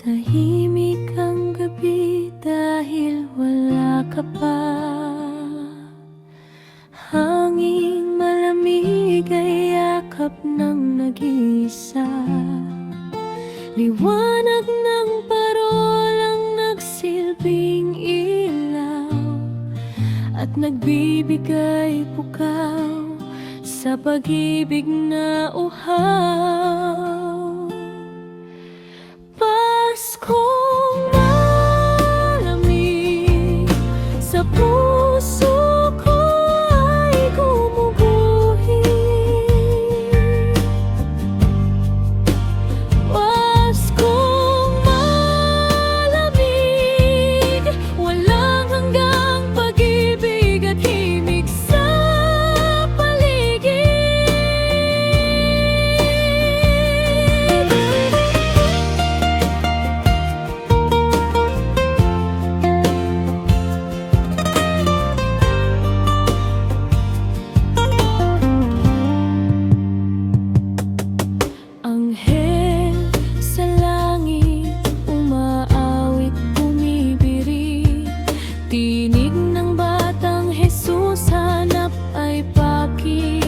Tahimik ang gabi dahil wala ka pa. Hanging malamig ay yakap ng nag-iisa. Liwanag ng parolang nagsilbing ilaw at nagbibigay pukaw sa pag-ibig na uhaw. Paskong malamig sa puso ko ay gumuguhit. Paskong malamig, walang hanggang pag-ibig at himig sa paligid. Anghel sa langit, umaawit, bumibirik. Tinig ng batang Jesus, hanap ay pakikdaig.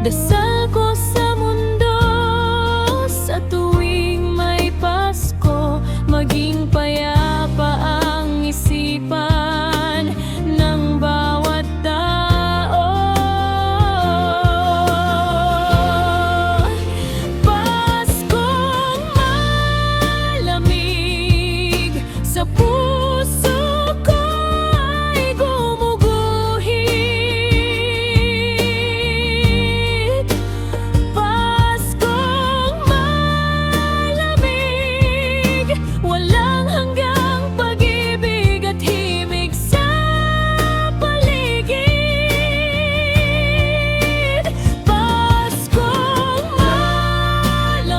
Dasal ko sa mundo sa tuwing may Pasko, maging payapa ang isipan ng bawat tao. Paskong malamig sa puso ko ay gumuguhit. Paskong malamig, walang hanggang pag-ibig at himig sa paligid. Paskong malamig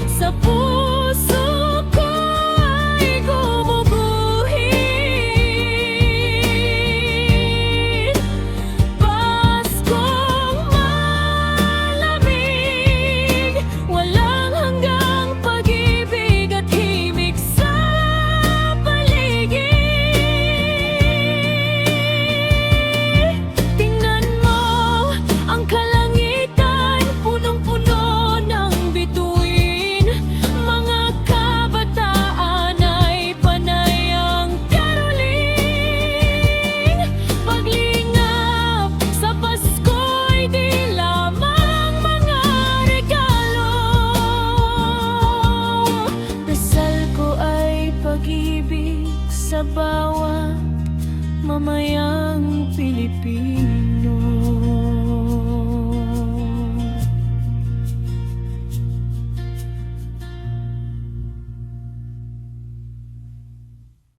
sa puso ko ay gumuguhit. Paskong malamig, walang hanggang pag-ibig at himig sa paligid. Tingnan mo ang kalangitan, punong-puno ng bituin. Mga kabataan ay panay ang caroling. Paglingap sa Pasko'y di lamang mga regalo. Dasal ko ay pag-ibig sa bawat mamayang Pilipino.